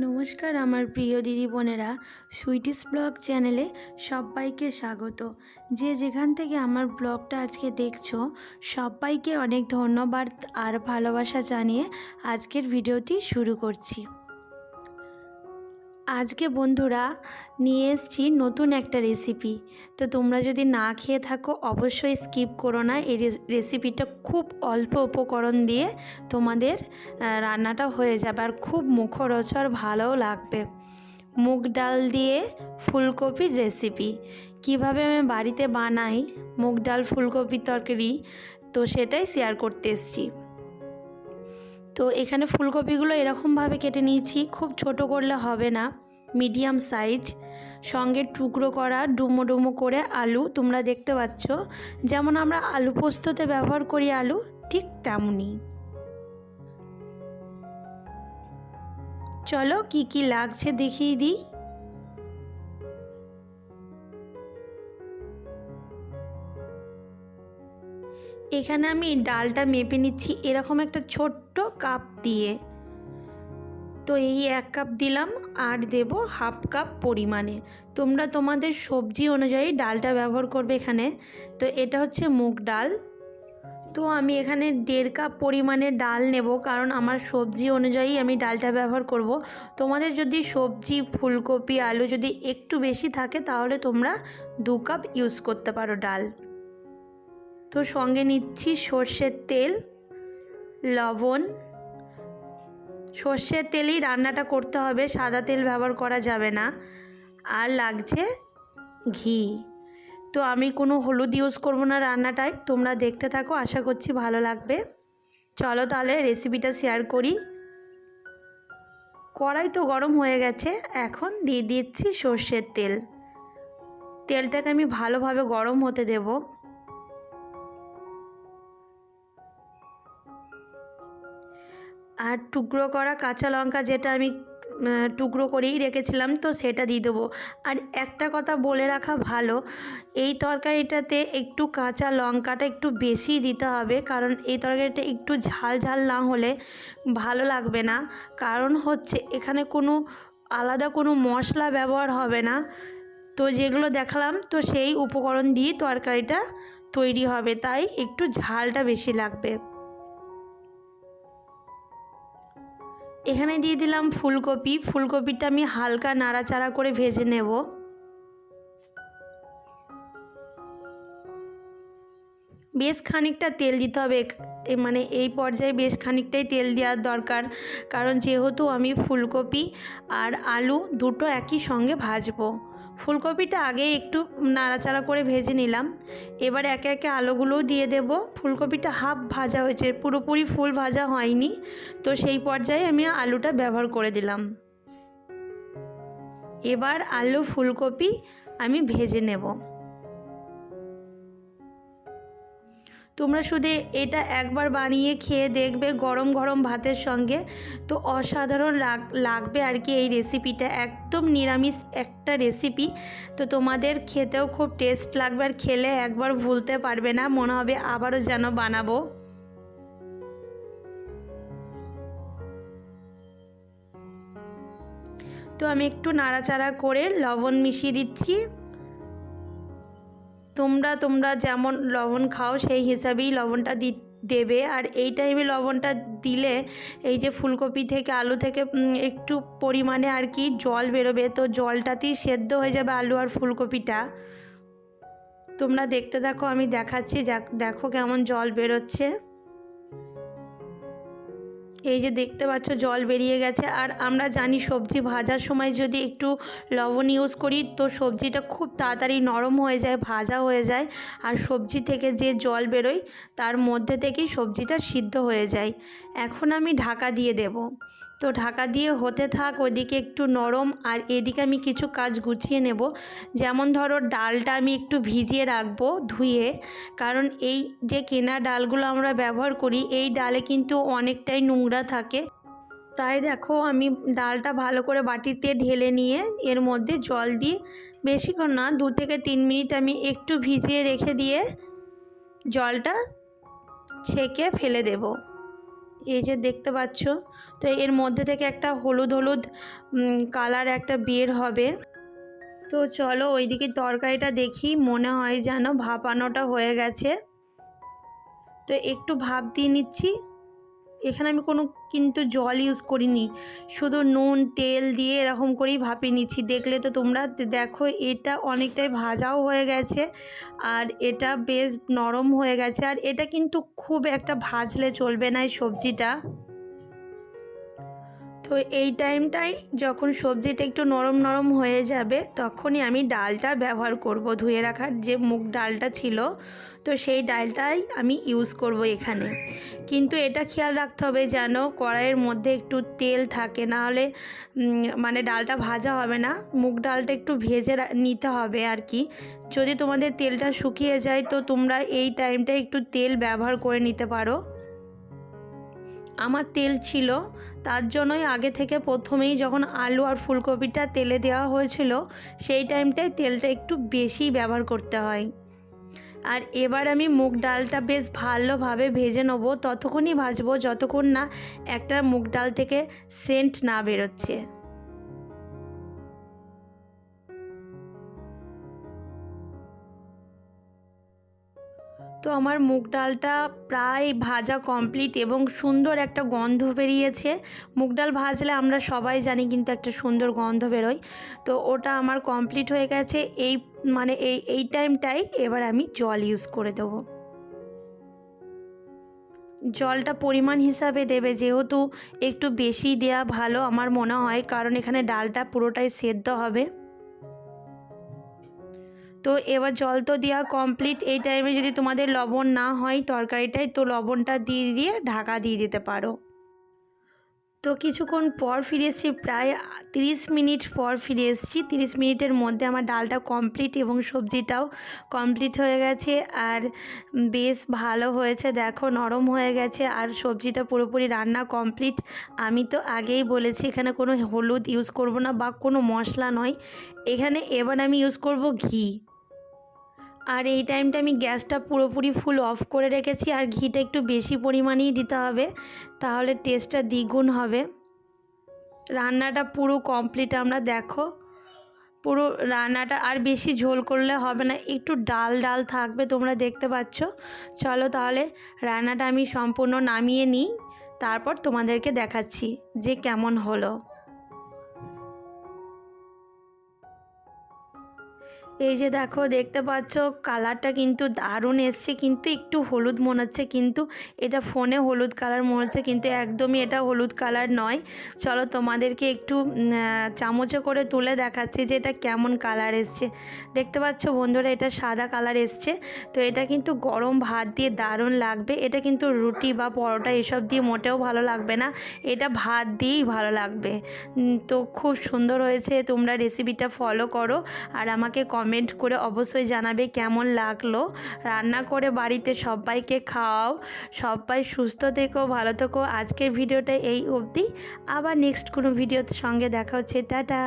নমস্কার আমার প্রিয় দিদি বোনেরা, সুইটিস ব্লগ চ্যানেলে সবাইকে স্বাগত। যে যেখান থেকে আমার ব্লগটা আজকে দেখছো সবাইকে অনেক ধন্যবাদ আর ভালোবাসা জানিয়ে আজকের ভিডিওটি শুরু করছি। আজকে বন্ধুরা নিয়ে এসেছি নতুন একটা রেসিপি। তো তোমরা যদি না খেয়ে থাকো অবশ্যই স্কিপ করো না। এই রেসিপিটা খুব অল্প উপকরণ দিয়ে তোমাদের রান্নাটা হয়ে যাবে আর খুব মুখরোচক, ভালোও লাগবে। মুগ ডাল দিয়ে ফুলকপির রেসিপি কিভাবে আমি বাড়িতে বানাই মুগ ডাল ফুলকপির তরকারি, তো সেটাই শেয়ার করতে এসেছি। তো এখানে ফুলকপিগুলো এরকমভাবে কেটে নিয়েছি, খুব ছোট করলে হবে না, মিডিয়াম সাইজ। সঙ্গে টুকরো করা ডুমো ডুমো করে আলু, তোমরা দেখতে পাচ্ছ যেমন আমরা আলু পোস্ততে ব্যবহার করি আলু, ঠিক তেমনই। চলো কি কি লাগছে দেখিয়ে দিই। এখানে আমি ডালটা মেপে নিচ্ছি এরকম একটা ছোট্ট কাপ দিয়ে। তো এই 1 কাপ দিলাম আর দেব হাফ কাপ পরিমাণে। তোমরা তোমাদের সবজি অনুযায়ী ডালটা ব্যবহার করবে এখানে। তো এটা হচ্ছে মুগ ডাল। তো আমি এখানে 1.5 কাপ পরিমাণে ডাল নেব, কারণ আমার সবজি অনুযায়ী আমি ডালটা ব্যবহার করব। তোমাদের যদি সবজি ফুলকপি আলু যদি একটু বেশি থাকে তাহলে তোমরা 2 কাপ ইউজ করতে পারো ডাল। তো সঙ্গে নিচ্ছি সর্ষের তেল, লবণ। সর্ষের তেলেই রান্নাটা করতে হবে, সাদা তেল ব্যবহার করা যাবে না। আর লাগছে ঘি। তো আমি কোনো হলুদ ইউজ করব না রান্নাটায়, তোমরা দেখতে থাকো, আশা করছি ভালো লাগবে। চলো তাহলে রেসিপিটা শেয়ার করি। কড়াই তো গরম হয়ে গেছে, এখন দিয়ে দিচ্ছি সর্ষের তেল। তেলটাকে আমি ভালোভাবে গরম হতে দেব। আর টুকরো করা কাঁচা লঙ্কা, যেটা আমি টুকরো করেই রেখেছিলাম, তো সেটা দিয়ে দেবো। আর একটা কথা বলে রাখা ভালো, এই তরকারিটাতে একটু কাঁচা লঙ্কাটা একটু বেশি দিতে হবে, কারণ এই তরকারিটা একটু ঝাল ঝাল না হলে ভালো লাগবে না। কারণ হচ্ছে এখানে কোনো আলাদা কোনো মশলা ব্যবহার হবে না। তো যেগুলো দেখালাম তো সেই উপকরণ দিয়ে তরকারিটা তৈরি হবে, তাই একটু ঝালটা বেশি লাগবে। এখানে দিয়ে দিলাম ফুলকপি। ফুলকপিটা আমি হালকা নাড়াচাড়া করে ভেজে নেব। বেশ খানিকটা তেল দিতে হবে, মানে এই পর্যায়ে বেশ খানিকটাই তেল দেওয়ার দরকার, কারণ যেহেতু আমি ফুলকপি আর আলু দুটো একই সঙ্গে ভাজবো। ফুলকপিটা আগে একটু নাড়াচাড়া করে ভেজে নিলাম। এবার একে একে আলুগুলোও দিয়ে দেব। ফুলকপিটা হাফ ভাজা হয়েছে, পুরোপুরি ফুল ভাজা হয়নি, তো সেই পর্যায়ে আমি আলুটা ব্যবহার করে দিলাম। এবার আলু ফুলকপি আমি ভেজে নেব। তোমরা শুধু এটা একবার বানিয়ে খেয়ে দেখবে গরম গরম ভাতের সঙ্গে, তো অসাধারণ লাগবে আর কি। এই রেসিপিটা একদম নিরামিষ একটা রেসিপি, তো তোমাদের খেতেও খুব টেস্ট লাগবে আর খেলে একবার ভুলতে পারবে না, মনে হবে আবারও যেন বানাবো। তো আমি একটু নাড়াচাড়া করে লবণ মিশিয়ে দিচ্ছি। তোমরা যেমন লবণ খাও সেই হিসাবেই লবণটা দেবে। আর এই টাইমে লবণটা দিলে এই যে ফুলকপি থেকে আলু থেকে একটু পরিমাণে আর কি জল বেরোবে, তো জলটাতেই সেদ্ধ হয়ে যাবে আলু আর ফুলকপিটা। তোমরা দেখতে থাকো, আমি দেখাচ্ছি, দেখো কেমন জল বেরোচ্ছে। এই যে দেখতে পাচ্ছ জল বেরিয়ে গেছে। আর আমরা জানি সবজি ভাজার সময় যদি একটু লবণ ইউজ করি তো সবজিটা খুব তাড়াতাড়ি নরম হয়ে যায়, ভাজা হয়ে যায়। আর সবজি থেকে যে জল বেরোয় তার মধ্যে থেকেই সবজিটা সিদ্ধ হয়ে যায়। এখন আমি ঢাকা দিয়ে দেব। তো ঢাকা দিয়ে হতে থাক, ওইদিকে একটু নরম আর এদিকে আমি কিছু কাজ গুছিয়ে নেব। যেমন ধরো ডালটা আমি একটু ভিজিয়ে রাখবো ধুয়ে, কারণ এই যে কেনা ডালগুলো আমরা ব্যবহার করি এই ডালে কিন্তু অনেকটাই নোংরা থাকে। তাই দেখো আমি ডালটা ভালো করে বাটিতে ঢেলে নিয়ে এর মধ্যে জল দিয়ে বেশিক্ষণ না 2 থেকে 3 মিনিট আমি একটু ভিজিয়ে রেখে দিয়ে জলটা ছেঁকে ফেলে দেব। এই যে দেখতে পাচ্ছ, তো এর মধ্যে থেকে একটা হলুদ হলুদ কালার একটা বের হবে। তো চলো ওইদিকে তরকারিটা দেখি, মনে হয় যেন ভাপানোটা হয়ে গেছে। তো একটু ভাপ দিয়ে নিচ্ছি। এখানে আমি কোনো কিন্তু জল ইউজ করিনি, শুধু নুন তেল দিয়ে এরকম করেই ভাপিয়ে নিচ্ছি। দেখলে তো তোমরা, দেখো এটা অনেকটাই ভাজাও হয়ে গেছে আর এটা বেশ নরম হয়ে গেছে। আর এটা কিন্তু খুব একটা ভাজলে চলবে না এই সবজিটা। তো এই টাইমটাই যখন সবজিটা একটু নরম নরম হয়ে যাবে তখনই আমি ডালটা ব্যবহার করব, ধুয়ে রাখার যে মুগ ডালটা ছিল, তো সেই ডালটাই আমি ইউজ করব এখানে। কিন্তু এটা খেয়াল রাখতে হবে যেন কড়াইয়ের মধ্যে একটু তেল থাকে, না হলে মানে ডালটা ভাজা হবে না। মুগ ডালটা একটু ভেজে নিতে হবে আর কি। যদি তোমাদের তেলটা শুকিয়ে যায় তো তোমরা এই টাইমটা একটু তেল ব্যবহার করে নিতে পারো। আমার তেল ছিল, তার জন্যই আগে থেকে প্রথমেই যখন আলু আর ফুলকপিটা তেলে দেওয়া হয়েছিল সেই টাইমটায় তেলটা একটু বেশি ব্যবহার করতে হয়। আর এবার আমি মুগ ডালটা বেশ ভালোভাবে ভেজে নেবো, ততক্ষণই ভাজবো যতক্ষণ না একটা মুগ ডাল থেকে সেন্ট না বেরোচ্ছে। তো আমার মুগ ডালটা প্রায় ভাজা কমপ্লিট এবং সুন্দর একটা গন্ধ বেরিয়েছে। মুগ ডাল ভাজলে আমরা সবাই জানি কিন্তু একটা সুন্দর গন্ধ বেরোয়। তো ওটা আমার কমপ্লিট হয়ে গেছে। মানে এই টাইমটাই এবার আমি জল ইউজ করে দেবো। জলটা পরিমাণ হিসাবে দেবে, যেহেতু একটু বেশি দেওয়া ভালো আমার মনে হয়, কারণ এখানে ডালটা পুরোটাই সেদ্ধ হবে। তো এবার জল তো দেওয়া কমপ্লিট। এই টাইমে যদি তোমাদের লবণ না হয় তরকারিটায়, তো লবণটা দিয়ে দিয়ে ঢাকা দিয়ে দিতে পারো। তো কিছুক্ষণ পর ফিরে এসেছি, প্রায় 30 মিনিট পর ফিরে এসেছি। 30 মিনিটের মধ্যে আমার ডালটা কমপ্লিট এবং সবজিটাও কমপ্লিট হয়ে গেছে আর বেশ ভালো হয়েছে। দেখো নরম হয়ে গেছে আর সবজিটা পুরোপুরি রান্না কমপ্লিট। আমি তো আগেই বলেছি এখানে কোনো হলুদ ইউজ করব না বা কোনো মশলা নয়। এখানে এবার আমি ইউজ করব ঘি। আর এই টাইমটা আমি গ্যাসটা পুরোপুরি ফুল অফ করে রেখেছি আর ঘিটা একটু বেশি পরিমাণেই দিতে হবে, তাহলে টেস্টটা দ্বিগুণ হবে। রান্নাটা পুরো কমপ্লিট আমরা, দেখো পুরো রান্নাটা আর বেশি ঝোল করলে হবে না, একটু ডাল ডাল থাকবে, তোমরা দেখতে পাচ্ছ। চলো তাহলে রান্নাটা আমি সম্পূর্ণ নামিয়ে নিই, তারপর তোমাদেরকে দেখাচ্ছি যে কেমন হলো। এই যে দেখো, দেখতে পাচ্ছ কালারটা কিন্তু দারুণ এসছে, কিন্তু একটু হলুদ মনে হচ্ছে, কিন্তু এটা ফোনে হলুদ কালার মনে হচ্ছে, কিন্তু একদমই এটা হলুদ কালার নয়। চলো তোমাদেরকে একটু চামচে করে তুলে দেখাচ্ছি যে এটা কেমন কালার এসছে। দেখতে পাচ্ছ বন্ধুরা, এটা সাদা কালার এসছে। তো এটা কিন্তু গরম ভাত দিয়ে দারুণ লাগবে। এটা কিন্তু রুটি বা পরোটা এসব দিয়ে মোটেও ভালো লাগবে না, এটা ভাত দিয়েই ভালো লাগবে। তো খুব সুন্দর হয়েছে। তোমরা রেসিপিটা ফলো করো আর আমাকে কমেন্ট করে অবশ্যই জানাবে কেমন লাগলো। রান্না করে বাড়িতে সবাইকে খাওয়াও। সবাই সুস্থ থেকো, ভালো থেকো। আজকের ভিডিওটা এই অবধি, আবার নেক্সট কোনো ভিডিওর সঙ্গে দেখা হচ্ছে। টাটা।